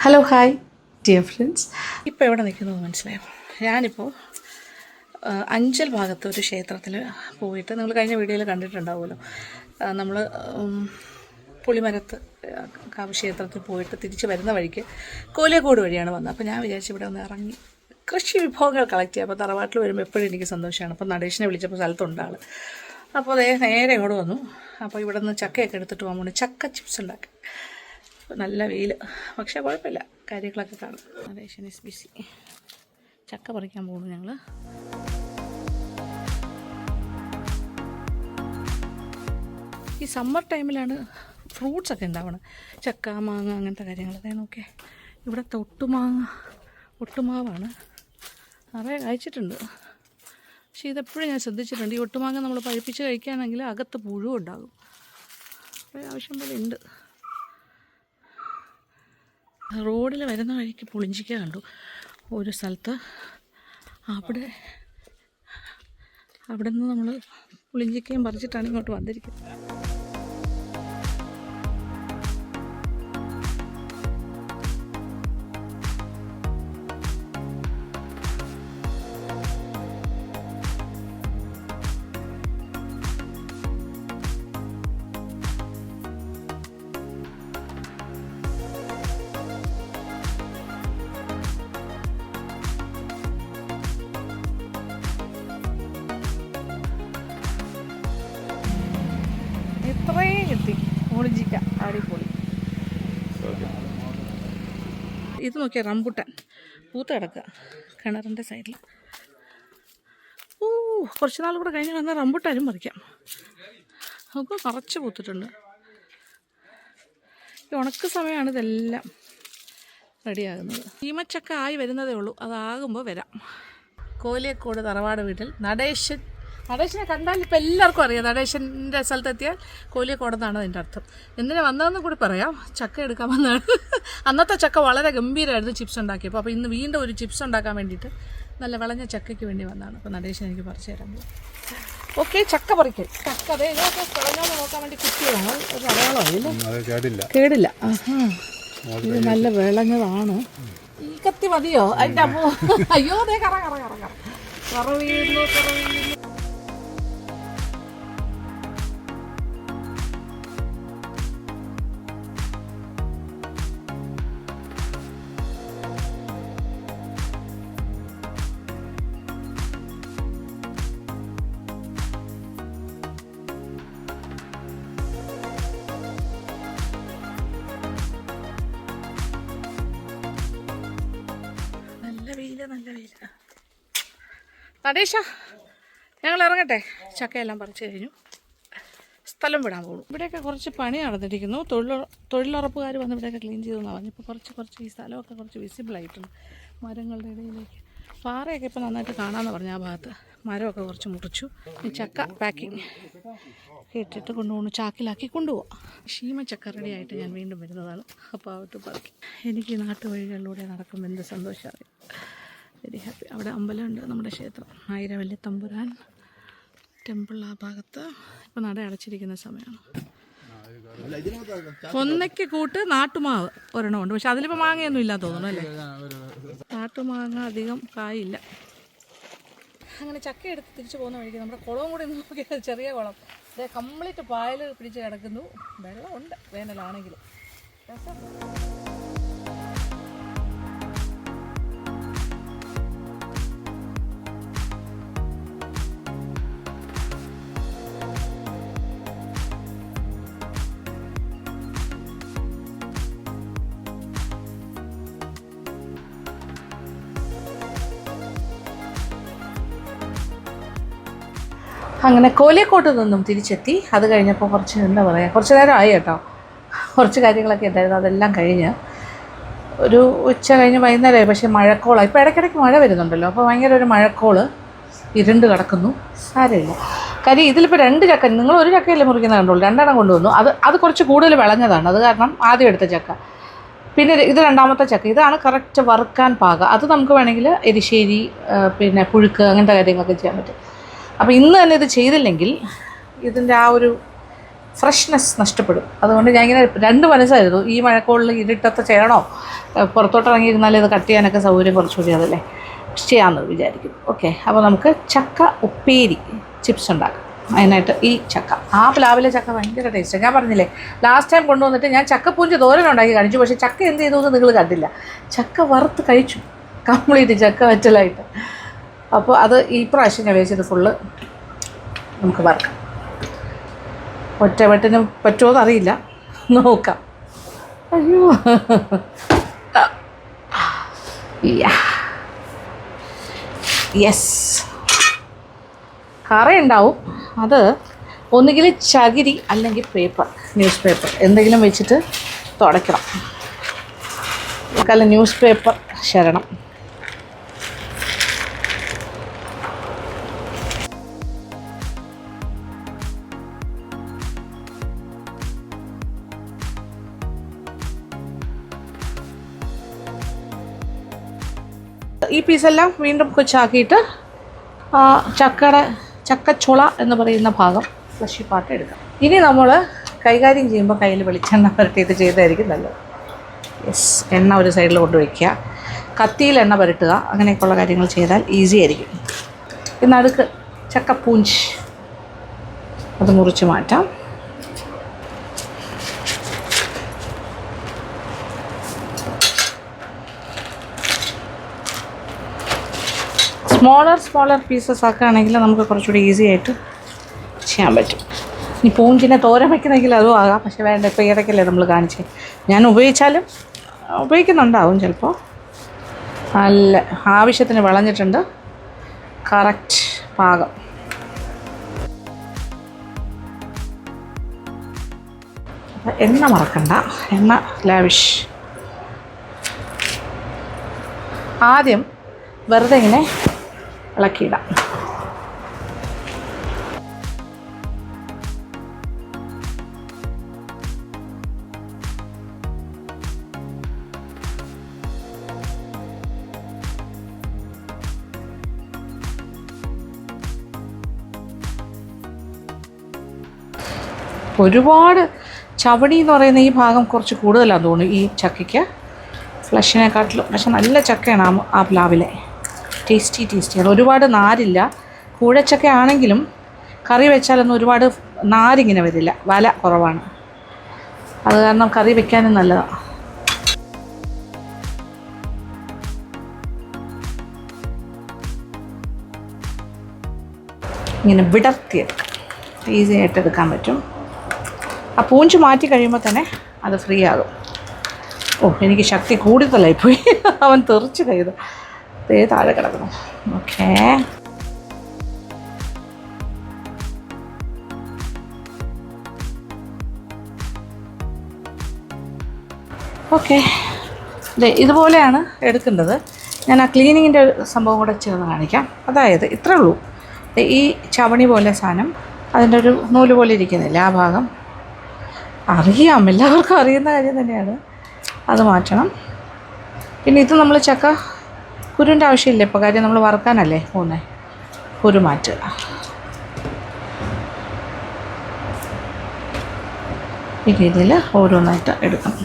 Hello hi dear friends. ഇപ്പോൾ എവിടെ നിൽക്കുന്നത് മനസ്സിലായോ? ഞാനിപ്പോൾ അഞ്ചൽ ഭാഗത്ത് ഒരു ക്ഷേത്രത്തിൽ പോയിട്ട്, നിങ്ങൾ കഴിഞ്ഞ വീഡിയോയിൽ കണ്ടിട്ടുണ്ടാവുമല്ലോ, നമ്മൾ പുളിമരത്ത് കാവ് ക്ഷേത്രത്തിൽ പോയിട്ട് തിരിച്ച് വരുന്ന വഴിക്ക് കോലിയക്കോട് വഴിയാണ് വന്നത്. അപ്പോൾ ഞാൻ വിചാരിച്ചു ഇവിടെ ഒന്ന് ഇറങ്ങി കൃഷി വിഭവങ്ങൾ കളക്ട് ചെയ്യാം. അപ്പോൾ തറവാട്ടിൽ വരുമ്പോൾ എപ്പോഴും എനിക്ക് സന്തോഷമാണ്. അപ്പോൾ നടേശനെ വിളിച്ചപ്പോൾ സ്ഥലത്തുണ്ട് ആൾ. അപ്പോൾ അതേ നേരെ ഇങ്ങോട്ട് വന്നു. അപ്പോൾ ഇവിടെ നിന്ന് ചക്കയൊക്കെ എടുത്തിട്ട് പോകാൻ ചക്ക ചിപ്സ് ഉണ്ടാക്കി. നല്ല വെയിൽ, പക്ഷേ കുഴപ്പമില്ല, കാര്യങ്ങളൊക്കെ കാണും. Natesan is BC. ചക്ക പറിക്കാൻ പോകുന്നു ഞങ്ങൾ. ഈ സമ്മർ ടൈമിലാണ് ഫ്രൂട്ട്സൊക്കെ ഉണ്ടാവണം, ചക്ക, മാങ്ങ, അങ്ങനത്തെ കാര്യങ്ങൾ. അതേ നോക്കിയേ, ഇവിടുത്തെ ഒട്ടുമാവാണ്, നിറയെ കഴിച്ചിട്ടുണ്ട്. പക്ഷേ ഇതെപ്പോഴും ഞാൻ ശ്രദ്ധിച്ചിട്ടുണ്ട്, ഈ ഒട്ടുമാങ്ങ നമ്മൾ പഴുപ്പിച്ച് കഴിക്കുകയാണെങ്കിൽ അകത്ത് പുഴു ഉണ്ടാകും. കുറേ ആവശ്യം പോലെ ഉണ്ട്. റോഡിൽ വരുന്ന വഴിക്ക് പുളിഞ്ചിക്ക കണ്ടു ഒരു സ്ഥലത്ത്. അവിടെ നിന്ന് നമ്മൾ പുളിഞ്ചിക്കയും പറിച്ചിട്ടാണ് ഇങ്ങോട്ട് വന്നിരിക്കുന്നത്. ഇത്രയും കിട്ടി പുളിഞ്ചിക്ക, അടിപൊളി. ഇത് നോക്കിയാൽ റംബുട്ടാൻ പൂത്ത് കിടക്കുക കിണറിൻ്റെ സൈഡിൽ. കുറച്ച് നാൾ കൂടെ കഴിഞ്ഞ് വന്നാൽ റംബുട്ടാനും പറിക്കാം. നമുക്ക് നിറച്ച് പൂത്തിട്ടുണ്ട്. ഈ ഉണക്ക് സമയമാണ് ഇതെല്ലാം റെഡിയാകുന്നത്. ചീമച്ചക്ക ആയി വരുന്നതേ ഉള്ളൂ, അതാകുമ്പോൾ വരാം. കോലിയക്കോട് തറവാട് വീട്ടിൽ നടേശനെ കണ്ടാൽ ഇപ്പം എല്ലാവർക്കും അറിയാം. നടേശൻ്റെ സ്ഥലത്തെത്തിയാൽ കോലിയക്കോടെന്നാണ് അതിൻ്റെ അർത്ഥം. എന്തിനാ വന്നതെന്ന് കൂടി പറയാം. ചക്ക എടുക്കാൻ വന്നതാണ്. അന്നത്തെ ചക്ക വളരെ ഗംഭീരമായിരുന്നു ചിപ്സ് ഉണ്ടാക്കിയപ്പോൾ. അപ്പോൾ ഇന്ന് വീണ്ടും ഒരു ചിപ്സ് ഉണ്ടാക്കാൻ വേണ്ടിയിട്ട് നല്ല വിളഞ്ഞ ചക്കയ്ക്ക് വേണ്ടി വന്നതാണ്. അപ്പോൾ നടേശൻ എനിക്ക് പറിച്ചു തരാൻ പോകും. ഓക്കെ, ചക്ക പറിക്കൽ. ചക്ക അതേ ഇതൊക്കെ കളഞ്ഞോന്ന് നോക്കാൻ വേണ്ടി കുത്തിയതാണ്. ഒരു അടയാളമായില്ലേ? കേടില്ല. ഇത് നല്ല വിളഞ്ഞതാണ്. ഈ കത്തി മതിയോ? അതിൻ്റെ അമ്മോ, അയ്യോ, അതേ കറ വീഴുന്നു. നല്ല വെയിൽ. നടേശ, ഞങ്ങൾ ഇറങ്ങട്ടെ. ചക്കയെല്ലാം പറിച്ചു കഴിഞ്ഞു, സ്ഥലം വിടാൻ പോകും. ഇവിടെയൊക്കെ കുറച്ച് പണി നടന്നിരിക്കുന്നു. തൊഴിലുറപ്പുകാർ വന്ന് ഇവിടെയൊക്കെ ക്ലീൻ ചെയ്തെന്നാണ് പറഞ്ഞു. ഇപ്പോൾ കുറച്ച് ഈ സ്ഥലമൊക്കെ കുറച്ച് വിസിബിളായിട്ടുണ്ട് മരങ്ങളുടെ ഇടയിലേക്ക്. പാറയൊക്കെ ഇപ്പോൾ നന്നായിട്ട് കാണാമെന്ന് പറഞ്ഞു. ആ ഭാഗത്ത് മരമൊക്കെ കുറച്ച് മുറിച്ചു. ഈ ചക്ക പാക്കിങ് ഇട്ടിട്ട് കൊണ്ടുപോകണം, ചാക്കിലാക്കി കൊണ്ടുപോകാം. ചക്ക റെഡിയായിട്ട് ഞാൻ വീണ്ടും വരുന്നതാണ്. അപ്പോൾ ആവട്ട് പറക്കി. എനിക്ക് നാട്ടുവഴികളിലൂടെ നടക്കുമ്പോൾ എന്ത് സന്തോഷമാണ്. Very happy. അവിടെ അമ്പലമുണ്ട്, നമ്മുടെ ക്ഷേത്രം ആയിരവല്ലി തമ്പുരാൻ ടെമ്പിൾ. ആ ഭാഗത്ത് ഇപ്പോൾ നട അടച്ചിരിക്കുന്ന സമയമാണ്. ഒന്നയ്ക്ക് കൂട്ട് നാട്ടുമാവ് ഒരെണ്ണമുണ്ട്, പക്ഷെ അതിലിപ്പോൾ മാങ്ങയൊന്നും ഇല്ല തോന്നുന്നു അല്ലേ? നാട്ടുമാങ്ങ അധികം കായില്ല. അങ്ങനെ ചക്ക എടുത്ത് തിരിച്ചു പോകുന്ന വഴിക്ക് നമ്മുടെ കുളവും കൂടി നോക്കിയാൽ ചെറിയ കുളം, ഇത് കംപ്ലീറ്റ് പായൽ പിടിച്ച് കിടക്കുന്നു. വെള്ളമുണ്ട് വേനലാണെങ്കിലും. രസം. അങ്ങനെ കോലിയക്കോട്ട് നിന്നും തിരിച്ചെത്തി. അത് കഴിഞ്ഞപ്പോൾ കുറച്ച് നേരം ആയി കേട്ടോ. കുറച്ച് കാര്യങ്ങളൊക്കെ ഉണ്ടായിരുന്നു, അതെല്ലാം കഴിഞ്ഞ് ഒരു ഉച്ച കഴിഞ്ഞ് വൈകുന്നേരമായി. പക്ഷേ മഴക്കോളാണ്. ഇപ്പോൾ ഇടയ്ക്കിടയ്ക്ക് മഴ വരുന്നുണ്ടല്ലോ, അപ്പോൾ ഭയങ്കര ഒരു മഴക്കോള്, ഇരുണ്ട് കിടക്കുന്നു. സാരമില്ല. കാര്യം ഇതിലിപ്പോൾ 2 ചക്ക, നിങ്ങൾ ഒരു ചക്കയല്ലേ മുറിക്കുന്നത് കണ്ടുള്ളൂ, 2 കൊണ്ടുവന്നു. അത് കുറച്ച് കൂടുതൽ വിളഞ്ഞതാണ്, അത് കാരണം ആദ്യം എടുത്ത ചക്ക. പിന്നെ ഇത് 2ാമത്തെ ചക്ക. ഇതാണ് കറക്റ്റ് വറുക്കാൻ പാകം. അത് നമുക്ക് വേണമെങ്കിൽ എരിശ്ശേരി, പിന്നെ പുഴുക്ക്, അങ്ങനത്തെ കാര്യങ്ങളൊക്കെ ചെയ്യാൻ പറ്റും. അപ്പോൾ ഇന്ന് തന്നെ ഇത് ചെയ്തില്ലെങ്കിൽ ഇതിൻ്റെ ആ ഒരു ഫ്രഷ്നെസ് നഷ്ടപ്പെടും. അതുകൊണ്ട് ഞാൻ ഇങ്ങനെ രണ്ട് മനസ്സായിരുന്നു, ഈ മഴക്കോളിൽ ഇരുട്ടത്ത് ചെയ്യണോ, പുറത്തോട്ടിറങ്ങിയിരുന്നാലേ ഇത് കട്ട് ചെയ്യാനൊക്കെ സൗകര്യം കുറച്ചുകൂടി അതല്ലേ, ചെയ്യാമെന്ന് വിചാരിക്കും. ഓക്കെ, അപ്പോൾ നമുക്ക് ചക്ക ഉപ്പേരി ചിപ്സ് ഉണ്ടാക്കാം. അതിനായിട്ട് ഈ ചക്ക, ആ പ്ലാവിലെ ചക്ക ഭയങ്കര ടേസ്റ്റാണ്. ഞാൻ പറഞ്ഞില്ലേ, ലാസ്റ്റ് ടൈം കൊണ്ടുവന്നിട്ട് ഞാൻ ചക്കപ്പൂഞ്ച് തോരനുണ്ടാക്കി കാണിച്ചു, പക്ഷേ ചക്ക എന്ത് ചെയ്തു എന്ന് നിങ്ങൾ കണ്ടില്ല. ചക്ക വറുത്ത് കഴിച്ചു കംപ്ലീറ്റ്, ചക്ക വറ്റലായിട്ട്. അപ്പോൾ അത് ഈ പ്രാവശ്യം ഞാൻ വെച്ചത് ഫുള്ള് നമുക്ക് വറക്കാം. ഒറ്റവെട്ടിന് പറ്റുമോ എന്നറിയില്ല, നോക്കാം. അയ്യോ, യെസ്, കറ ഉണ്ടാവും. അത് ഒന്നുകിൽ ചകിരി അല്ലെങ്കിൽ പേപ്പർ, ന്യൂസ് പേപ്പർ എന്തെങ്കിലും വെച്ചിട്ട് തുടയ്ക്കണം. ന്യൂസ് പേപ്പർ ശരണം. ഈ പീസെല്ലാം വീണ്ടും കൊച്ചാക്കിയിട്ട് ചക്കച്ചുള എന്ന് പറയുന്ന ഭാഗം ഫ്ലഷി പാർട്ട് എടുക്കാം. ഇനി നമ്മൾ കൈകാര്യം ചെയ്യുമ്പോൾ കയ്യിൽ വെളിച്ചെണ്ണ പുരട്ടിയിട്ട് ചെയ്തായിരിക്കും നല്ലത്. യെസ്, എണ്ണ ഒരു സൈഡിൽ കൊണ്ട് വയ്ക്കുക, കത്തിയിൽ എണ്ണ പുരട്ടുക, അങ്ങനെയൊക്കെയുള്ള കാര്യങ്ങൾ ചെയ്താൽ ഈസി ആയിരിക്കും. ഇന്ന് അടുക്ക് ചക്കപ്പൂഞ്ച് അത് മുറിച്ച് മാറ്റാം. സ്മോളർ പീസസ് ആക്കുകയാണെങ്കിൽ നമുക്ക് കുറച്ചുകൂടി ഈസി ആയിട്ട് ചെയ്യാൻ പറ്റും. ഇനി പൂഞ്ചിനെ തോരൻ വയ്ക്കുന്നെങ്കിൽ അതും ആകാം, പക്ഷെ വേണ്ട, ഇപ്പോൾ ഏതൊക്കെയല്ലേ നമ്മൾ കാണിച്ചേ. ഞാൻ ഉപയോഗിക്കുന്നുണ്ടാവും ചിലപ്പോൾ. നല്ല ആവശ്യത്തിന് വിളഞ്ഞിട്ടുണ്ട്, കറക്റ്റ് പാകം. എണ്ണ മറക്കണ്ട, എണ്ണ ലാവിഷ്. ആദ്യം വെറുതെ ഇങ്ങനെ ഇളക്കിയിടാം. ഒരുപാട് ചവണി എന്ന് പറയുന്ന ഈ ഭാഗം കുറച്ച് കൂടുതലാണെന്ന് തോന്നുന്നു ഈ ചക്കയ്ക്ക്, ഫ്ലഷിനെക്കാട്ടിലും. പക്ഷെ നല്ല ചക്കയാണ് ആ പ്ലാവിലെ, ടേസ്റ്റി. അത് ഒരുപാട് നാരില്ല. കൂഴച്ചക്ക ആണെങ്കിലും കറി വെച്ചാലൊന്നും ഒരുപാട് നാരിങ്ങനെ വരില്ല, വല കുറവാണ്. അത് കാരണം കറി വെക്കാനും നല്ലതാണ്. ഇങ്ങനെ വിടർത്തിയെടുക്കാം, ഈസി ആയിട്ട് എടുക്കാൻ പറ്റും. ആ പൂഞ്ച് മാറ്റി കഴിയുമ്പോൾ തന്നെ അത് ഫ്രീ ആകും. ഓ, എനിക്ക് ശക്തി കൂടുതലായിപ്പോയി, അവൻ തെറിച്ച് കയ്യത് താഴെ കിടക്കണം. ഓക്കെ, ഇതുപോലെയാണ് എടുക്കേണ്ടത്. ഞാൻ ആ ക്ലീനിങ്ങിൻ്റെ സംഭവം കൂടെ ചേർന്ന് കാണിക്കാം. അതായത് ഇത്രേ ഉള്ളൂ, ഈ ചവണി പോലെ സാധനം, അതിൻ്റെ ഒരു നൂല് പോലെ ഇരിക്കുന്നില്ല, ആ ഭാഗം അറിയാം, എല്ലാവർക്കും അറിയുന്ന കാര്യം തന്നെയാണ്. അത് മാറ്റണം. പിന്നെ ഇത് നമ്മൾ ചക്ക കുരുവിൻ്റെ ആവശ്യമില്ല ഇപ്പോൾ, കാര്യം നമ്മൾ വറുക്കാനല്ലേ പോകുന്നത്. കുരു മാറ്റുക. ഈ രീതിയിൽ ഓരോന്നായിട്ട് എടുക്കണം.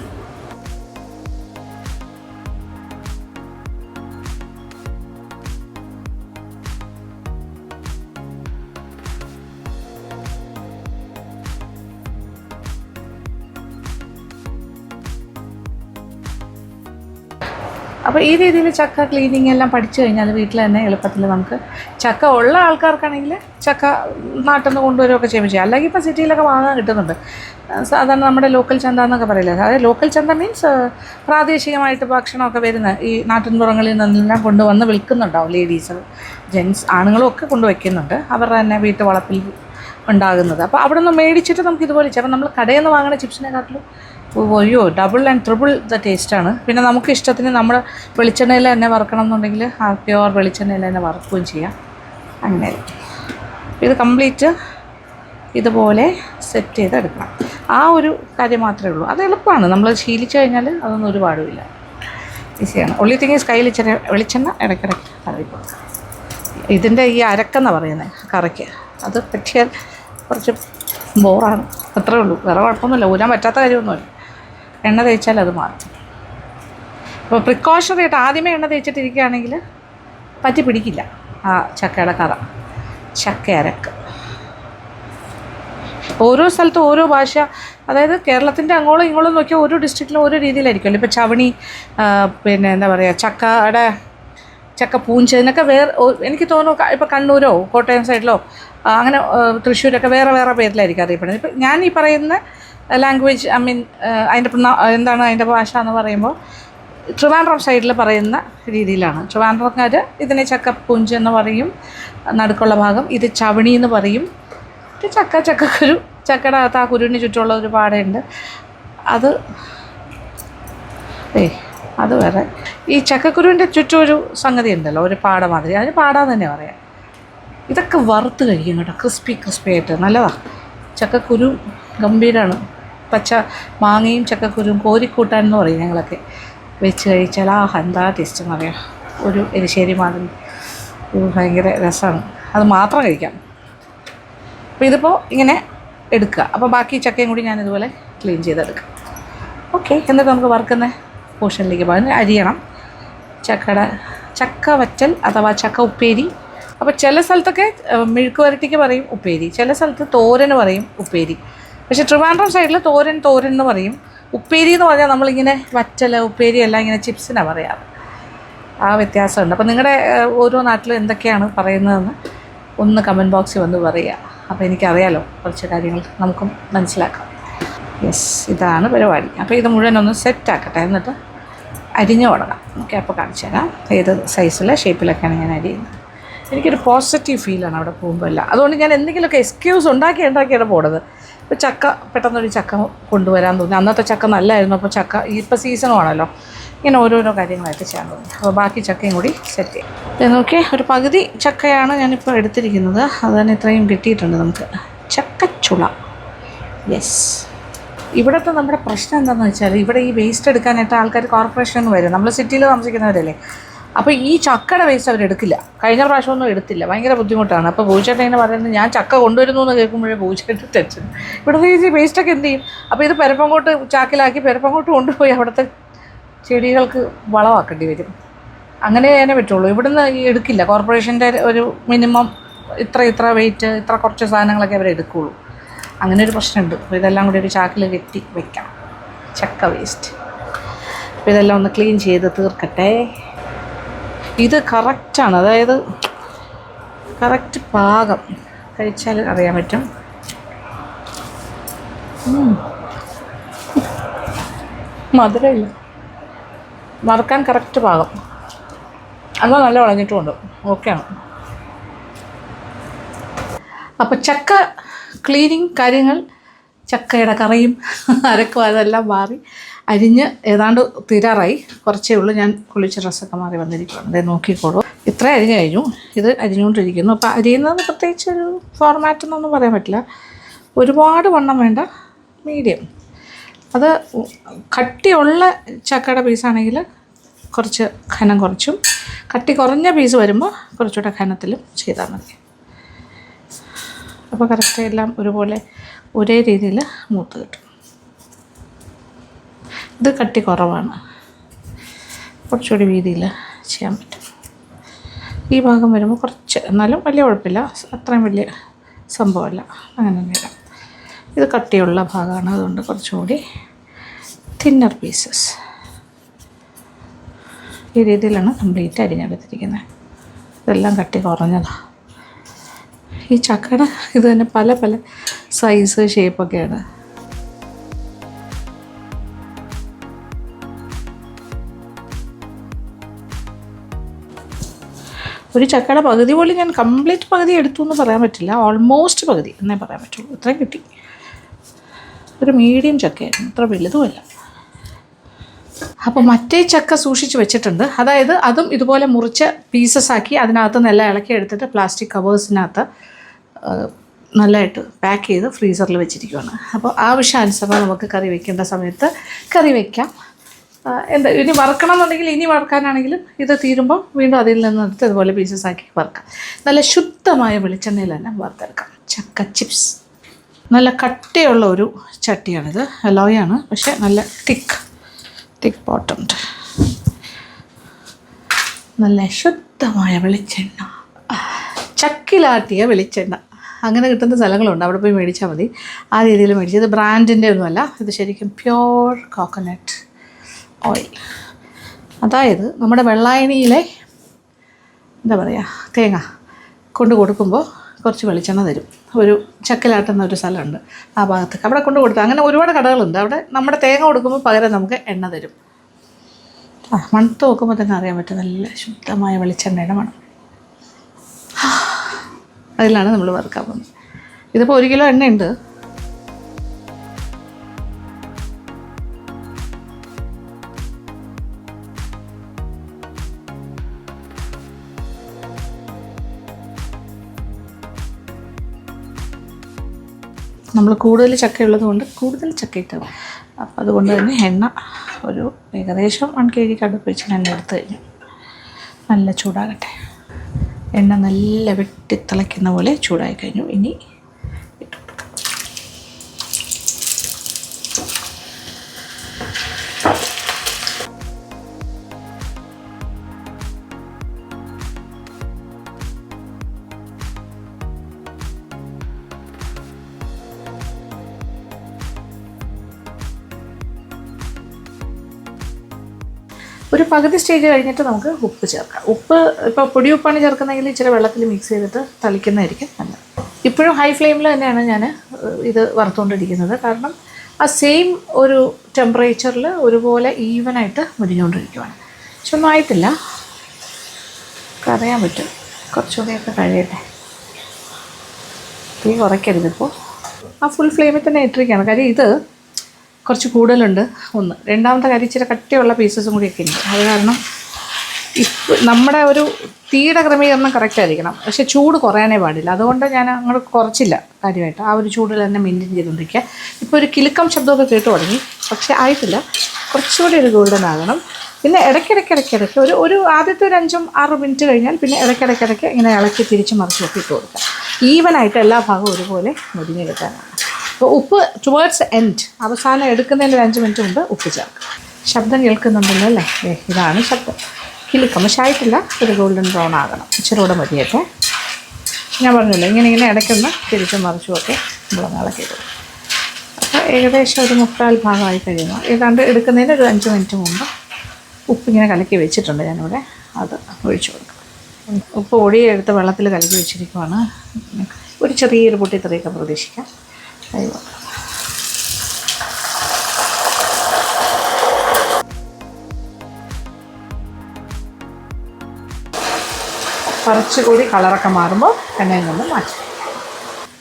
അപ്പോൾ ഈ രീതിയിൽ ചക്ക ക്ലീനിങ് എല്ലാം പഠിച്ചു കഴിഞ്ഞാൽ വീട്ടിൽ തന്നെ എളുപ്പത്തിൽ നമുക്ക്, ചക്ക ഉള്ള ആൾക്കാർക്കാണെങ്കിൽ ചക്ക നാട്ടിൽ നിന്ന് കൊണ്ടുവരികയൊക്കെ ചെയ്യുമ്പോൾ ചെയ്യാം. അല്ലെങ്കിൽ ഇപ്പോൾ സിറ്റിയിലൊക്കെ വാങ്ങാൻ കിട്ടുന്നുണ്ട്. സാധാരണ നമ്മുടെ ലോക്കൽ ചന്ത എന്നൊക്കെ പറയില്ലേ, അതായത് ലോക്കൽ ചന്ത മീൻസ് പ്രാദേശികമായിട്ട് ഭക്ഷണമൊക്കെ വരുന്ന ഈ നാട്ടിൻപുറങ്ങളിൽ നിന്നെല്ലാം കൊണ്ടുവന്ന് വിൽക്കുന്നുണ്ടാവും. ലേഡീസ്, ജെൻറ്റ്സ്, ആണുങ്ങളും ഒക്കെ കൊണ്ടുവയ്ക്കുന്നുണ്ട്, അവരുടെ തന്നെ വീട്ടു വളപ്പിൽ ഉണ്ടാകുന്നത്. അപ്പോൾ അവിടെ നിന്ന് മേടിച്ചിട്ട് നമുക്ക് ഇതുപോലെ ചെയ്യാം. അപ്പോൾ നമ്മൾ കടയിൽ നിന്ന് വാങ്ങുന്ന ചിപ്സിനെക്കാട്ടിലും അയ്യോ ഡബിൾ ആൻഡ് ട്രിപ്പിൾ ദ ടേസ്റ്റാണ്. പിന്നെ നമുക്ക് ഇഷ്ടത്തിന് നമ്മുടെ വെളിച്ചെണ്ണയിൽ തന്നെ വറുക്കണം എന്നുണ്ടെങ്കിൽ ആ പ്യുവർ വെളിച്ചെണ്ണയിൽ തന്നെ വറുക്കുകയും ചെയ്യാം. അങ്ങനെ ഇത് കംപ്ലീറ്റ് ഇതുപോലെ സെറ്റ് ചെയ്തെടുക്കണം. ആ ഒരു കാര്യം മാത്രമേ ഉള്ളൂ. അത് എളുപ്പമാണ്, നമ്മൾ ശീലിച്ചു കഴിഞ്ഞാൽ അതൊന്നും ഒരു പാടുമില്ല, ഈസിയാണ്. ഒള്ളി തിങ് ഈസ് കയ്യിൽ ഇച്ചിരി വെളിച്ചെണ്ണ ഇടയ്ക്കിടയ്ക്ക് കറി കൊടുക്കുക. ഇതിൻ്റെ ഈ അരക്കെന്ന് പറയുന്നത് കറിക്ക്, അത് പറ്റിയാൽ കുറച്ച് ബോറാണ്, അത്രേ ഉള്ളൂ, വേറെ കുഴപ്പമൊന്നുമില്ല. ഊരാൻ പറ്റാത്ത കാര്യമൊന്നുമില്ല. എണ്ണ തേച്ചാൽ അത് മാറും. അപ്പോൾ പ്രിക്കോഷണറി ആയിട്ട് ആദ്യമേ എണ്ണ തേച്ചിട്ടിരിക്കുകയാണെങ്കിൽ പറ്റി പിടിക്കില്ല ആ ചക്കയുടെ കറ. ചക്ക അരക്ക് ഓരോ സ്ഥലത്തും ഓരോ ഭാഷ, അതായത് കേരളത്തിൻ്റെ അങ്ങോളം ഇങ്ങോളം നോക്കിയാൽ ഓരോ ഡിസ്ട്രിക്റ്റിലും ഓരോ രീതിയിലായിരിക്കുമല്ലോ. ഇപ്പോൾ ചവണി, പിന്നെ എന്താ പറയുക, ചക്ക പൂഞ്ച്, ഇതിനൊക്കെ എനിക്ക് തോന്നുന്നു ഇപ്പോൾ കണ്ണൂരോ കോട്ടയം സൈഡിലോ അങ്ങനെ തൃശ്ശൂരൊക്കെ വേറെ വേറെ പേരിലായിരിക്കും അറിയപ്പെടുന്നത്. ഇപ്പം ഞാൻ ഈ പറയുന്ന ലാംഗ്വേജ്, അതിൻ്റെ എന്താണ് അതിൻ്റെ ഭാഷ എന്ന് പറയുമ്പോൾ ട്രിവാൻഡ്രം സൈഡിൽ പറയുന്ന രീതിയിലാണ്. ട്രിവാൻഡ്രംകാർ ഇതിനെ ചക്കപ്പൂഞ്ച് എന്ന് പറയും, നടുക്കുള്ള ഭാഗം. ഇത് ചവണി എന്ന് പറയും. ചക്കക്കുരു, ചക്കയുടെ അകത്ത് ആ കുരുവിന് ചുറ്റുമുള്ള ഒരു പാടയുണ്ട്, അത് വേറെ. ഈ ചക്കക്കുരുവിൻ്റെ ചുറ്റും ഒരു സംഗതി ഉണ്ടല്ലോ, ഒരു പാട മാതിരി, അതിന് പാടാന്ന് തന്നെ പറയാം. ഇതൊക്കെ വറുത്ത് കഴിക്കും കേട്ടോ, ക്രിസ്പി ആയിട്ട് നല്ലതാണ്. ചക്കക്കുരു ഗംഭീരമാണ്. പച്ച മാങ്ങയും ചക്കക്കുരുവും കോരിക്കൂട്ടാൻ എന്ന് പറയും ഞങ്ങളൊക്കെ. വെച്ച് കഴിച്ചാൽ എന്താ ടേസ്റ്റ് എന്നറിയാം. ഒരു എരിശ്ശേരി മാതിരി ഭയങ്കര രസമാണ്. അത് മാത്രം കഴിക്കാം. അപ്പോൾ ഇതിപ്പോൾ ഇങ്ങനെ എടുക്കുക. അപ്പോൾ ബാക്കി ചക്കയും കൂടി ഞാനിതുപോലെ ക്ലീൻ ചെയ്തെടുക്കാം. ഓക്കെ, എന്നിട്ട് നമുക്ക് വറുക്കുന്ന പോർഷനിലേക്ക് പോകാൻ അരിയണം. ചക്ക വറ്റൽ അഥവാ ചക്ക ഉപ്പേരി. അപ്പോൾ ചില സ്ഥലത്തൊക്കെ മെഴുക്ക് വരട്ടിക്ക് പറയും ഉപ്പേരി, ചില സ്ഥലത്ത് തോരന് പറയും ഉപ്പേരി. പക്ഷേ ട്രിവാൻഡ്രം സൈഡിൽ തോരൻ എന്ന് പറയും. ഉപ്പേരി എന്ന് പറഞ്ഞാൽ നമ്മളിങ്ങനെ വറ്റൽ ഉപ്പേരി എല്ലാം ഇങ്ങനെ ചിപ്സിനാണ് പറയാറ്. ആ വ്യത്യാസമുണ്ട്. അപ്പോൾ നിങ്ങളുടെ ഓരോ നാട്ടിലും എന്തൊക്കെയാണ് പറയുന്നതെന്ന് ഒന്ന് കമൻറ്റ് ബോക്സിൽ വന്ന് പറയുക. അപ്പോൾ എനിക്കറിയാലോ കുറച്ച് കാര്യങ്ങൾ നമുക്കും മനസ്സിലാക്കാം. യെസ്, ഇതാണ് പരിപാടി. അപ്പോൾ ഇത് മുഴുവനൊന്ന് സെറ്റാക്കട്ടെ, എന്നിട്ട് അരിഞ്ഞു തുടങ്ങാം. ഓക്കെ, അപ്പോൾ കാണിച്ചു തരാം ഏത് സൈസിലെ ഷേപ്പിലൊക്കെയാണ് ഞാൻ അരിയുന്നത്. എനിക്കൊരു പോസിറ്റീവ് ഫീലാണ് അവിടെ പോകുമ്പോൾ എല്ലാം. അതുകൊണ്ട് ഞാൻ എന്തെങ്കിലുമൊക്കെ എക്സ്ക്യൂസ് ഉണ്ടാക്കിയാണ് പോകുന്നത്. ഇപ്പോൾ ചക്ക, പെട്ടെന്നൊരു ചക്ക കൊണ്ടുവരാൻ തോന്നി. അന്നത്തെ ചക്ക നല്ലതായിരുന്നു. അപ്പോൾ ചക്ക ഇപ്പോൾ സീസണുമാണല്ലോ, ഇങ്ങനെ ഓരോരോ കാര്യങ്ങളായിട്ട് ചെയ്യാൻ തോന്നി. അപ്പോൾ ബാക്കി ചക്കയും കൂടി സെറ്റ് ചെയ്യാം. ഇത് നോക്കിയേ, ഒരു പകുതി ചക്കയാണ് ഞാനിപ്പോൾ എടുത്തിരിക്കുന്നത്. അത് തന്നെ ഇത്രയും കിട്ടിയിട്ടുണ്ട് നമുക്ക്. ചക്കച്ചുള. യെസ്. ഇവിടുത്തെ നമ്മുടെ പ്രശ്നം എന്താണെന്ന് വെച്ചാൽ, ഇവിടെ ഈ വേസ്റ്റ് എടുക്കാനായിട്ട് ആൾക്കാർ കോർപ്പറേഷനിൽ വരും. നമ്മൾ സിറ്റിയിൽ താമസിക്കുന്നവരല്ലേ. അപ്പോൾ ഈ ചക്കയുടെ വേസ്റ്റ് അവരെടുക്കില്ല. കഴിഞ്ഞ പ്രാവശ്യമൊന്നും എടുത്തില്ല. ഭയങ്കര ബുദ്ധിമുട്ടാണ്. അപ്പോൾ പൂച്ചേട്ടൻ ഇങ്ങനെ പറയുന്നത്, ഞാൻ ചക്ക കൊണ്ടുവരുന്നു എന്ന് കേൾക്കുമ്പോഴേ പൂച്ചേട്ടൻ ടെൻഷൻ. ഇവിടുത്തെ ഈ വേസ്റ്റൊക്കെ എന്ത് ചെയ്യും? അപ്പോൾ ഇത് പെരപ്പങ്ങോട്ട് ചാക്കിലാക്കി പെരപ്പങ്ങോട്ട് കൊണ്ടുപോയി അവിടുത്തെ ചെടികൾക്ക് വളമാക്കേണ്ടി വരും. അങ്ങനെ ചെയ്യാനേ പറ്റുള്ളൂ. ഇവിടുന്ന് എടുക്കില്ല. കോർപ്പറേഷൻ്റെ ഒരു മിനിമം ഇത്ര വെയിറ്റ്, ഇത്ര കുറച്ച് സാധനങ്ങളൊക്കെ അവരെടുക്കുകയുള്ളൂ. അങ്ങനെ ഒരു പ്രശ്നമുണ്ട്. അപ്പോൾ ഇതെല്ലാം കൂടി ഒരു ചാക്കിൽ കെട്ടി വെക്കണം, ചക്ക വേസ്റ്റ്. അപ്പോൾ ഇതെല്ലാം ഒന്ന് ക്ലീൻ ചെയ്ത് തീർക്കട്ടെ. ഇത് കറക്റ്റാണ്, അതായത് കറക്റ്റ് പാകം. കഴിച്ചാൽ അറിയാൻ പറ്റും. മധുരമില്ല, വറുക്കാൻ കറക്റ്റ് പാകം. എന്നാൽ നല്ല വളഞ്ഞിട്ടുമുണ്ട്. ഓക്കെയാണ്. അപ്പോൾ ചക്ക ക്ലീനിങ് കാര്യങ്ങൾ, ചക്കയുടെ കറിയും അരക്കും അതെല്ലാം മാറി അരിഞ്ഞ് ഏതാണ്ട് തീരാറായി. കുറച്ചേ ഉള്ളൂ. ഞാൻ കുളിച്ച് ഡ്രസ്സൊക്കെ മാറി വന്നിരിക്കുകയാണ്. അതേ നോക്കിക്കോളൂ. ഇത്ര അരിഞ്ഞ് കഴിഞ്ഞു. ഇത് അരിഞ്ഞുകൊണ്ടിരിക്കുന്നു. അപ്പോൾ അരിയുന്നത് പ്രത്യേകിച്ചൊരു ഫോർമാറ്റെന്നൊന്നും പറയാൻ പറ്റില്ല. ഒരുപാട് വണ്ണം വേണ്ട, മീഡിയം. അത് കട്ടിയുള്ള ചക്കയുടെ പീസാണെങ്കിൽ കുറച്ച് ഘനം കുറച്ചും, കട്ടി കുറഞ്ഞ പീസ് വരുമ്പോൾ കുറച്ചുകൂടെ ഘനത്തിലും ചെയ്താൽ മതി. അപ്പോൾ കറക്റ്റ് എല്ലാം ഒരുപോലെ ഒരേ രീതിയിൽ മൂത്ത് കിട്ടും. ഇത് കട്ടി കുറവാണ്, കുറച്ചുകൂടി വീതിയിൽ ചെയ്യാൻ പറ്റും. ഈ ഭാഗം വരുമ്പോൾ കുറച്ച്, എന്നാലും വലിയ കുഴപ്പമില്ല, അത്രയും വലിയ സംഭവമല്ല. അങ്ങനെ തന്നെയാണ്. ഇത് കട്ടിയുള്ള ഭാഗമാണ്, അതുകൊണ്ട് കുറച്ചുകൂടി തിന്നർ പീസസ്. ഈ രീതിയിലാണ് കംപ്ലീറ്റ് അരിഞ്ഞെടുത്തിരിക്കുന്നത്. ഇതെല്ലാം കട്ടി കുറഞ്ഞതാണ്. ഈ ചക്കയുടെ ഇത് തന്നെ പല സൈസ് ഷേപ്പൊക്കെയാണ്. ഒരു ചക്കയുടെ പകുതി പോലും ഞാൻ കംപ്ലീറ്റ് പകുതി എടുത്തു എന്ന് പറയാൻ പറ്റില്ല, ഓൾമോസ്റ്റ് പകുതി എന്നേ പറയാൻ പറ്റുള്ളൂ. ഇത്രയും കിട്ടി. ഒരു മീഡിയം ചക്കയായിരുന്നു, ഇത്ര വലുതുമല്ല. അപ്പോൾ മറ്റേ ചക്ക സൂക്ഷിച്ച് വെച്ചിട്ടുണ്ട്. അതായത് അതും ഇതുപോലെ മുറിച്ച് പീസസ് ആക്കി അതിനകത്ത് നല്ല ഇളക്കി എടുത്തിട്ട് പ്ലാസ്റ്റിക് കവേഴ്സിനകത്ത് നല്ലതായിട്ട് പാക്ക് ചെയ്ത് ഫ്രീസറിൽ വെച്ചിരിക്കുകയാണ്. അപ്പോൾ ആവശ്യാനുസരണം നമുക്ക് കറി വയ്ക്കേണ്ട സമയത്ത് കറി വയ്ക്കാം. ഇനി വറുക്കണം എന്നുണ്ടെങ്കിൽ ഇനി വറുക്കാനാണെങ്കിലും ഇത് തീരുമ്പോൾ വീണ്ടും അതിൽ നിന്നെടുത്ത് ഇതുപോലെ പീസസ് ആക്കി വറുക്കാം. നല്ല ശുദ്ധമായ വെളിച്ചെണ്ണയിൽ തന്നെ വറുത്തെടുക്കാം. ചക്ക ചിപ്സ്. നല്ല കട്ടിയുള്ള ഒരു ചട്ടിയാണിത്. അലോയാണ്, പക്ഷേ നല്ല തിക്ക് ബോട്ടംഡ്. നല്ല ശുദ്ധമായ വെളിച്ചെണ്ണ, ചക്കിലാട്ടിയ വെളിച്ചെണ്ണ. അങ്ങനെ കിട്ടുന്ന സ്ഥലങ്ങളുണ്ട്, അവിടെ പോയി മേടിച്ചാൽ മതി. ആ രീതിയിൽ മേടിച്ചത്. ഇത് ബ്രാൻഡിൻ്റെ ഒന്നുമല്ല, ഇത് ശരിക്കും പ്യോർ കോക്കനട്ട് ഓയിൽ. അതായത് നമ്മുടെ വെള്ളായണിയിലെ എന്താ പറയുക, തേങ്ങ കൊണ്ട് കൊടുക്കുമ്പോൾ കുറച്ച് വെളിച്ചെണ്ണ തരും. ഒരു ചക്കിലാട്ടുന്ന ഒരു സ്ഥലമുണ്ട് ആ ഭാഗത്തേക്ക്, അവിടെ കൊണ്ട് കൊടുത്താൽ. അങ്ങനെ ഒരുപാട് കടകളുണ്ട് അവിടെ. നമ്മുടെ തേങ്ങ കൊടുക്കുമ്പോൾ പകരം നമുക്ക് എണ്ണ തരും. മണത്ത് നോക്കുമ്പോൾ തന്നെ അറിയാൻ പറ്റും, നല്ല ശുദ്ധമായ വെളിച്ചെണ്ണയുടെ മണം. അതിലാണ് നമ്മൾ വറുക്കാൻ പോകുന്നത്. ഇതിപ്പോൾ 1 കിലോ എണ്ണയുണ്ട്. നമ്മൾ കൂടുതൽ ചക്കയുള്ളത് കൊണ്ട് കൂടുതൽ ചക്ക ഇട്ടത്. അപ്പോൾ അതുകൊണ്ട് തന്നെ എണ്ണ ഒരു ഏകദേശം 1 kg കടുപ്പ് വെച്ച് എണ്ണ എടുത്തു കഴിഞ്ഞു. നല്ല ചൂടാകട്ടെ. എണ്ണ നല്ല വെട്ടിത്തിളയ്ക്കുന്ന പോലെ ചൂടായി കഴിഞ്ഞു. ഇനി ഇട്ട് കൊടുക്കാം. ഒരു പകുതി സ്റ്റേജ് കഴിഞ്ഞിട്ട് നമുക്ക് ഉപ്പ് ചേർക്കാം. ഉപ്പ് ഇപ്പോൾ പൊടി ഉപ്പാണ് ചേർക്കുന്നതെങ്കിൽ ഇച്ചിരി വെള്ളത്തിൽ മിക്സ് ചെയ്തിട്ട് തളിക്കുന്നതായിരിക്കും നല്ലത്. ഇപ്പോഴും ഹൈ ഫ്ലെയിമിൽ തന്നെയാണ് ഞാൻ ഇത് വറുത്തുകൊണ്ടിരിക്കുന്നത്. കാരണം ആ സെയിം ഒരു ടെമ്പറേച്ചറിൽ ഒരുപോലെ ഈവനായിട്ട് മുരിഞ്ഞുകൊണ്ടിരിക്കുവാണ്. പക്ഷെ ഒന്നും ആയിട്ടില്ല, അറിയാൻ പറ്റും. കുറച്ചുകൂടെയൊക്കെ കഴിയട്ടെ. തീ കുറയ്ക്കരുതിപ്പോൾ. ആ ഫുൾ ഫ്ലെയിമിൽ തന്നെ ഇട്ടിരിക്കുകയാണ്. കാര്യം ഇത് കുറച്ച് കൂടുതലുണ്ട് ഒന്ന്. രണ്ടാമത്തെ കാര്യം ഇച്ചിരി കട്ടിയുള്ള പീസസും കൂടിയൊക്കെ ഉണ്ട്. അത് കാരണം നമ്മുടെ ഒരു തീയുടെ ക്രമീകരണം കറക്റ്റ് ആയിരിക്കണം. പക്ഷേ ചൂട് കുറയാനേ പാടില്ല. അതുകൊണ്ട് ഞാൻ അങ്ങോട്ട് കുറച്ചില്ല കാര്യമായിട്ട്. ആ ഒരു ചൂടിൽ തന്നെ മെയിൻറ്റെയിൻ ചെയ്തുകൊണ്ടിരിക്കുക. ഇപ്പോൾ ഒരു കിലുക്കം ശബ്ദമൊക്കെ കേട്ട് തുടങ്ങി, പക്ഷേ ആയിട്ടില്ല. കുറച്ചുകൂടി ഒരു ഗോൾഡൻ ആകണം. പിന്നെ ഇടയ്ക്കിടയ്ക്ക് ഒരു ആദ്യത്തെ ഒരു 5-6 മിനിറ്റ് കഴിഞ്ഞാൽ പിന്നെ ഇടയ്ക്കിടയ്ക്ക് ഇങ്ങനെ ഇളക്കി തിരിച്ച് മറിച്ചൊക്കെ ഇട്ട് കൊടുക്കുക. ഈവനായിട്ട് എല്ലാ ഭാഗവും ഒരുപോലെ മുരിഞ്ഞ് കിട്ടാനാണ്. അപ്പോൾ ഉപ്പ് ടുവേർഡ്സ് എൻഡ്, അവസാനം എടുക്കുന്നതിന് ഒരു 5 മിനിറ്റ് മുമ്പ് ഉപ്പ് ചേർക്കുക. ശബ്ദം കേൾക്കുന്നുണ്ടല്ലോ അല്ലേ? ഇതാണ് ശബ്ദം. കിലുക്കം. പക്ഷേ ആയിട്ടില്ല, ഒരു ഗോൾഡൻ ബ്രൗൺ ആകണം. ഇച്ചിരി കൂടെ മതിയൊക്കെ. ഞാൻ പറഞ്ഞില്ല, ഇങ്ങനെ ഇടയ്ക്കൊന്ന് തിരിച്ചും മറിച്ചുമൊക്കെ നമ്മളൊന്ന് ഇളക്കി കൊടുക്കും. അപ്പോൾ ഏകദേശം ഒരു 3/4 ഭാഗമായി കഴിയുമ്പോൾ ഏതാണ്ട് എടുക്കുന്നതിന് ഒരു 5 മിനിറ്റ് മുമ്പ് ഉപ്പിങ്ങനെ കലക്കി വെച്ചിട്ടുണ്ട് ഞാനിവിടെ. അത് ഒഴിച്ചു കൊടുക്കും. ഉപ്പ് പൊടിയെടുത്ത് വെള്ളത്തിൽ കലക്കി വെച്ചിരിക്കുവാണ്. ഒരു ചെറിയൊരു പൊട്ടിത്തെറിയൊക്കെ പ്രതീക്ഷിക്കാം. കുറച്ചുകൂടി കളറൊക്കെ മാറുമ്പോൾ എണ്ണയിൽ നിന്ന് മാറ്റും.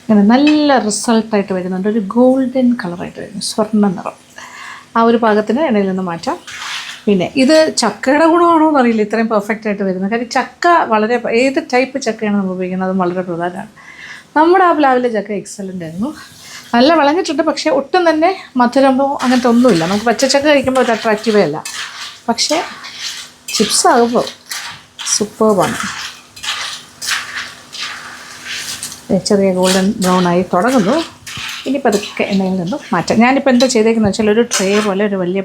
ഇങ്ങനെ നല്ല റിസൾട്ടായിട്ട് വരുന്നുണ്ട്. ഒരു ഗോൾഡൻ കളറായിട്ട് വരുന്നു, സ്വർണ്ണ നിറം. ആ ഒരു പാകത്തിന് എണ്ണയിൽ നിന്ന് മാറ്റാം. പിന്നെ ഇത് ചക്കയുടെ ഗുണമാണോ എന്നറിയില്ല ഇത്രയും പെർഫെക്റ്റ് ആയിട്ട് വരുന്നത്. കാര്യം ചക്ക വളരെ, ഏത് ടൈപ്പ് ചക്കയാണ് നമ്മൾ ഉപയോഗിക്കുന്നത് അതും വളരെ പ്രധാനമാണ്. നമ്മുടെ ആ പ്ലാവിലെ ചക്ക എക്സലൻ്റ് ആയിരുന്നു. നല്ല വിളഞ്ഞിട്ടുണ്ട്, പക്ഷേ ഒട്ടും തന്നെ മധുരമോ അങ്ങനത്തെ ഒന്നുമില്ല. നമുക്ക് പച്ചച്ചക്ക കഴിക്കുമ്പോൾ ഒരു അട്രാക്റ്റീവേ അല്ല. പക്ഷേ ചിപ്സ് ആകുമ്പോൾ സൂപ്പർബാണ്. ചെറിയ ഗോൾഡൻ ബ്രൗൺ ആയി തുടങ്ങുന്നു. ഇനി പതുക്കെ എണ്ണയിൽ നിന്നും മാറ്റാം. ഞാനിപ്പോൾ എന്താ ചെയ്തേക്കുന്നത് വെച്ചാൽ ഒരു ട്രേ പോലെ ഒരു വലിയ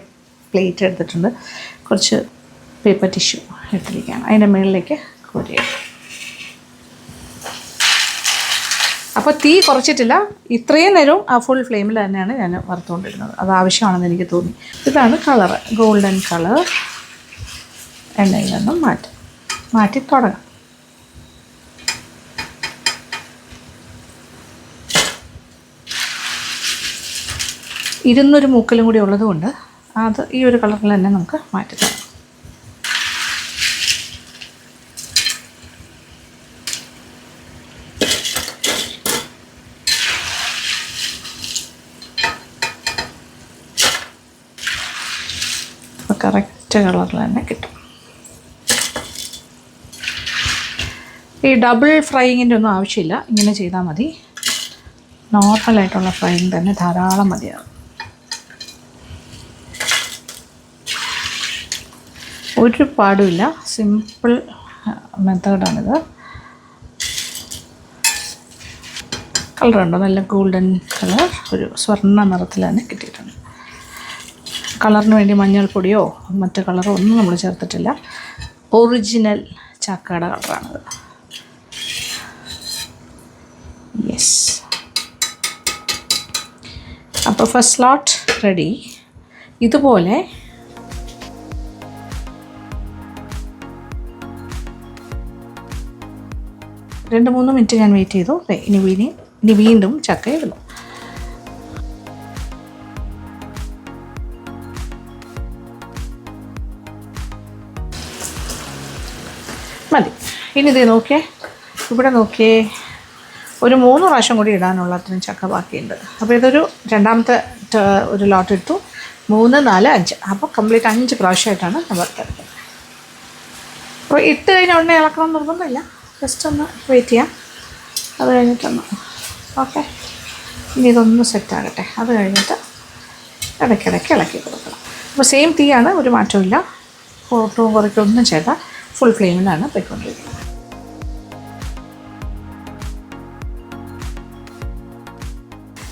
പ്ലേറ്റ് എടുത്തിട്ടുണ്ട്. കുറച്ച് പേപ്പർ ടിഷ്യൂ ഇട്ടിരിക്കുകയാണ്. അതിൻ്റെ മുകളിലേക്ക് കോരിയിടും. അപ്പോൾ തീ കുറച്ചിട്ടില്ല. ഇത്രയും നേരവും ആ ഫുൾ ഫ്ലെയിമിൽ തന്നെയാണ് ഞാൻ വറുത്തുകൊണ്ടിരുന്നത്. അത് ആവശ്യമാണെന്ന് എനിക്ക് തോന്നി. ഇതാണ് കളറ്, ഗോൾഡൻ കളർ. എണ്ണയിൽ നിന്നും മാറ്റി തുടങ്ങാം. ഇരുന്നൊരു മൂക്കലും കൂടി ഉള്ളതുകൊണ്ട് അത് ഈ ഒരു കളറിൽ തന്നെ നമുക്ക് മാറ്റി തരാം. അപ്പോൾ കറക്റ്റ് കളറിൽ തന്നെ കിട്ടും. ഈ ഡബിൾ ഫ്രൈയിങ്ങിൻ്റെ ഒന്നും ആവശ്യമില്ല. ഇങ്ങനെ ചെയ്താൽ മതി. നോർമലായിട്ടുള്ള ഫ്രൈയിങ് തന്നെ ധാരാളം മതിയാകും. ഒരു പാടുമില്ല. സിമ്പിൾ മെത്തേഡാണിത്. കളറുണ്ടോ? നല്ല ഗോൾഡൻ കളർ, ഒരു സ്വർണ്ണ നിറത്തിൽ തന്നെ കിട്ടിയിട്ടുണ്ട്. കളറിന് വേണ്ടി മഞ്ഞൾപ്പൊടിയോ മറ്റു കളറോ ഒന്നും നമ്മൾ ചേർത്തിട്ടില്ല. ഒറിജിനൽ ചക്കയുടെ കളറാണത്. യെസ്. അപ്പോൾ ഫസ്റ്റ് സ്ലോട്ട് റെഡി. ഇതുപോലെ രണ്ട് മൂന്ന് മിനിറ്റ് ഞാൻ വെയിറ്റ് ചെയ്തു. ഇനി വീണ്ടും ചക്ക ഇടുന്നു. മതി. ഇനി ഇത് നോക്കിയേ, ഇവിടെ നോക്കിയേ, ഒരു 3 പ്രാവശ്യം കൂടി ഇടാനുള്ള അത്രയും ചക്ക ബാക്കിയുണ്ട്. അപ്പോൾ ഇതൊരു രണ്ടാമത്തെ ഒരു ലോട്ട് എടുത്തു. 3, 4, 5. അപ്പോൾ കംപ്ലീറ്റ് 5 പ്രാവശ്യമായിട്ടാണ് ഞാൻ വറുത്തെടുക്കുന്നത്. അപ്പോൾ ഇട്ട് കഴിഞ്ഞാൽ ഉടനെ ഇളക്കണം നിർബന്ധമില്ല, ജസ്റ്റ് ഒന്ന് വെയിറ്റ് ചെയ്യാം. അത് കഴിഞ്ഞിട്ടൊന്ന് ഓക്കെ. ഇനി ഇതൊന്ന് സെറ്റാകട്ടെ. അത് കഴിഞ്ഞിട്ട് ഇടയ്ക്കിടയ്ക്ക് ഇളക്കി കൊടുക്കണം. അപ്പോൾ സെയിം തീയാണ്, ഒരു മാറ്റമില്ല. കൂട്ടവും കുറയ്ക്കും ഒന്നും ചെയ്താൽ ഫുൾ ഫ്ലെയിമിലാണ് പോയിക്കൊണ്ടിരിക്കുന്നത്.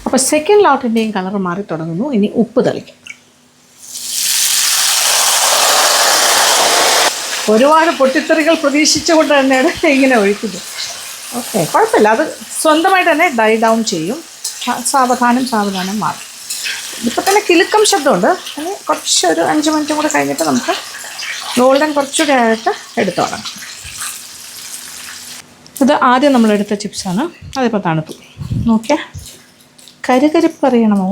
അപ്പോൾ സെക്കൻഡ് ലോട്ടിൻ്റെയും കളർ മാറി തുടങ്ങുന്നു. ഇനി ഉപ്പ് തളിക്കും. ഒരുപാട് പൊട്ടിത്തെറികൾ പ്രതീക്ഷിച്ചുകൊണ്ട് തന്നെയാണ് ഇങ്ങനെ ഒഴിക്കുന്നത്. ഓക്കെ, കുഴപ്പമില്ല. അത് സ്വന്തമായിട്ട് തന്നെ ഡൈ ഡൗൺ ചെയ്യും. സാവധാനം മാറും. ഇപ്പോൾ തന്നെ കിലുക്കം ശബ്ദമുണ്ട്. ഇനി കുറച്ചൊരു 5 മിനിറ്റും കൂടെ കഴിഞ്ഞിട്ട് നമുക്ക് ഗോൾഡൻ കുറച്ചുകൂടെ ആയിട്ട് എടുത്തു തുടങ്ങാം. ഇത് ആദ്യം നമ്മളെടുത്ത ചിപ്സാണ്. അതിപ്പോൾ തണുത്തു. നോക്കിയാ കരികരിപ്പറിയണമോ?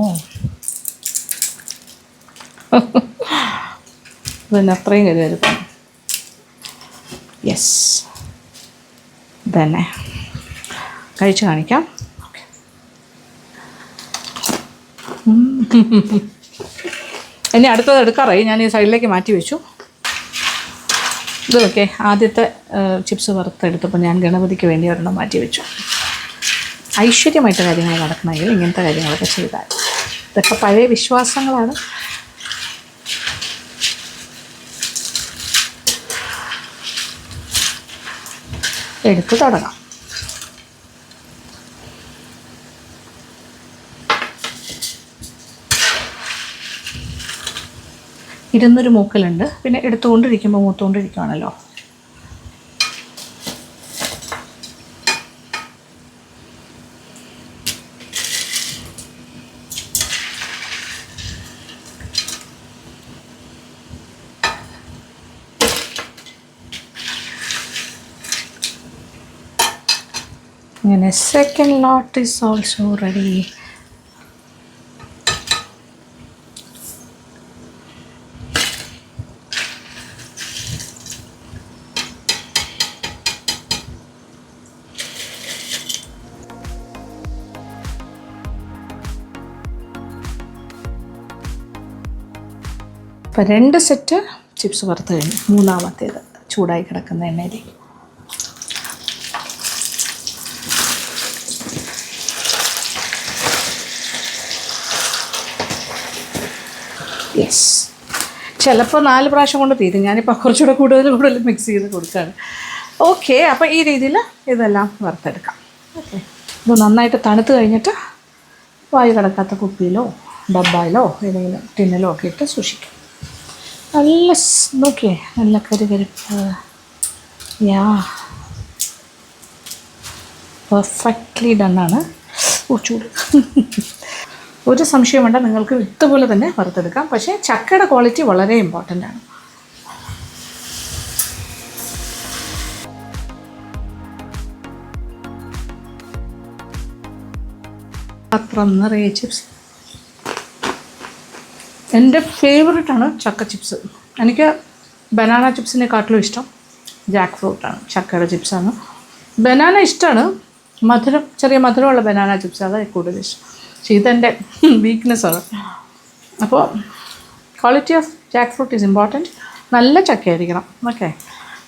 പിന്നെ അത്രയും കരികരിപ്പാണ്. യെസ്, തന്നെ കഴിച്ച് കാണിക്കാം. ഓക്കെ, ഇനി അടുത്തത് എടുക്കാറായി. ഞാൻ ഈ സൈഡിലേക്ക് മാറ്റി വെച്ചു. ഇത് ഓക്കെ. ആദ്യത്തെ ചിപ്സ് വറുത്തെടുത്തപ്പോൾ ഞാൻ ഗണപതിക്ക് വേണ്ടി ഒരെണ്ണം മാറ്റി വെച്ചു. ഐശ്വര്യമായിട്ട് കാര്യങ്ങൾ നടക്കണമെങ്കിൽ ഇങ്ങനത്തെ കാര്യങ്ങളൊക്കെ ചെയ്താൽ. ഇതൊക്കെ പഴയ വിശ്വാസങ്ങളാണ്. എടുത്ത് തുടങ്ങാം. ഇരുന്നൊരു മൂക്കലുണ്ട്. പിന്നെ എടുത്തുകൊണ്ടിരിക്കുമ്പോൾ മൂത്തുകൊണ്ടിരിക്കുകയാണല്ലോ. അങ്ങനെ second lot is also ready. അപ്പോൾ 2 സെറ്റ് ചിപ്സ് വറുത്ത് കഴിഞ്ഞു. മൂന്നാമത്തേത് ചൂടായി കിടക്കുന്ന എണ്ണയിലേക്ക്. യെസ്, ചിലപ്പോൾ 4 പ്രാവശ്യം കൊണ്ട് തീരും. ഞാനിപ്പോൾ കുറച്ചുകൂടെ കൂടുതൽ മിക്സ് ചെയ്ത് കൊടുക്കുകയാണ്. ഓക്കെ, അപ്പോൾ ഈ രീതിയിൽ ഇതെല്ലാം വറുത്തെടുക്കാം. ഓക്കെ, ഇത് നന്നായിട്ട് തണുത്ത് കഴിഞ്ഞിട്ട് വായു കിടക്കാത്ത കുപ്പിയിലോ ഡബ്ബയിലോ ഏതെങ്കിലും ടിന്നിലോ ഒക്കെ ഇട്ട് സൂക്ഷിക്കാം. നല്ല നോക്കിയേ, നല്ല കരികരിപ്പ്. യാ, പെർഫെക്റ്റ്ലി ഡണ്ണാണ്. ചൂട് ഒരു സംശയം വേണ്ട, നിങ്ങൾക്ക് ഇതുപോലെ തന്നെ വറുത്തെടുക്കാം. പക്ഷേ ചക്കയുടെ ക്വാളിറ്റി വളരെ ഇമ്പോർട്ടൻ്റ് ആണ്. പാത്രം നിറയെ ചിപ്സ്. എൻ്റെ ഫേവറേറ്റാണ് ചക്ക ചിപ്സ്. എനിക്ക് ബനാന ചിപ്സിനെക്കാട്ടിലും ഇഷ്ടം ജാക്ക് ഫ്രൂട്ടാണ്. ചക്കയുടെ ചിപ്സാണ്. ബനാന ഇഷ്ടമാണ്, മധുരം, ചെറിയ മധുരമുള്ള ബനാന ചിപ്സ് അതാണ് കൂടുതൽ ഇഷ്ടം. പക്ഷേ ഇതെൻ്റെ വീക്ക്നെസ്സാണ്. അപ്പോൾ quality of Jack fruit is important. നല്ല ചക്കയായിരിക്കണം. ഓക്കെ,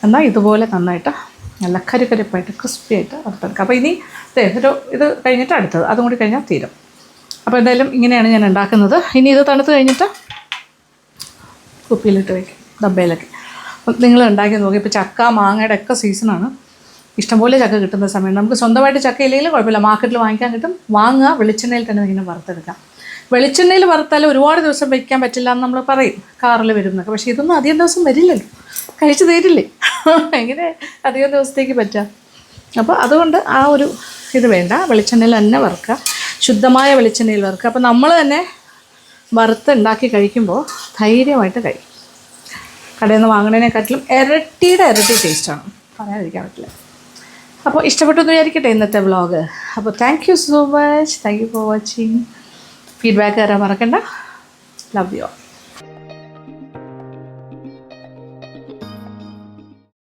എന്നാൽ ഇതുപോലെ നന്നായിട്ട് നല്ല കരികരിപ്പായിട്ട് ക്രിസ്പി ആയിട്ട് വറുത്തെടുക്കാം. അപ്പോൾ ഇനി ഇത് കഴിഞ്ഞിട്ട് അടുത്തത്, അതും കൂടി കഴിഞ്ഞാൽ തീരും. അപ്പോൾ എന്തായാലും ഇങ്ങനെയാണ് ഞാൻ ഉണ്ടാക്കുന്നത്. ഇനി ഇത് തണുത്ത് കഴിഞ്ഞിട്ട് കുപ്പിയിലിട്ട് വയ്ക്കും, ഡബ്ബയിലൊക്കെ. അപ്പം നിങ്ങൾ ഉണ്ടാക്കി നോക്കി. ഇപ്പോൾ ചക്ക മാങ്ങയുടെ ഒക്കെ സീസണാണ്. ഇഷ്ടംപോലെ ചക്ക കിട്ടുന്ന സമയം നമുക്ക് സ്വന്തമായിട്ട് ചക്ക ഇല്ലെങ്കിലും കുഴപ്പമില്ല, മാർക്കറ്റിൽ വാങ്ങിക്കാൻ കിട്ടും. വാങ്ങുക, വെളിച്ചെണ്ണയിൽ തന്നെ ഇങ്ങനെ വറുത്തെടുക്കാം. വെളിച്ചെണ്ണയിൽ വറുത്താൽ ഒരുപാട് ദിവസം വയ്ക്കാൻ പറ്റില്ല എന്ന് നമ്മൾ പറയും, കാറിൽ വരും എന്നൊക്കെ. പക്ഷേ ഇതൊന്നും അധികം ദിവസം വരില്ലല്ലോ, കഴിച്ചു തീരില്ലേ, എങ്ങനെ അധികം ദിവസത്തേക്ക് പറ്റുക? അപ്പോൾ അതുകൊണ്ട് ആ ഒരു ഇത് വേണ്ട, വെളിച്ചെണ്ണയിൽ തന്നെ വറുക്കുക, ശുദ്ധമായ വെളിച്ചെണ്ണയിൽ വറുക്കുക. അപ്പോൾ നമ്മൾ തന്നെ വറുത്ത് ഉണ്ടാക്കി കഴിക്കുമ്പോൾ ധൈര്യമായിട്ട് കഴിക്കും. കടയിൽ നിന്ന് വാങ്ങുന്നതിനെക്കാട്ടിലും ഇരട്ടി ടേസ്റ്റാണ്, പറയാതിരിക്കാൻ പറ്റില്ല. അപ്പോൾ ഇഷ്ടപ്പെട്ടു എന്ന് വിചാരിക്കട്ടെ ഇന്നത്തെ വ്ളോഗ്. അപ്പോൾ thank you so much, thank you for watching. Feedback തരാൻ മറക്കണ്ട. Love you.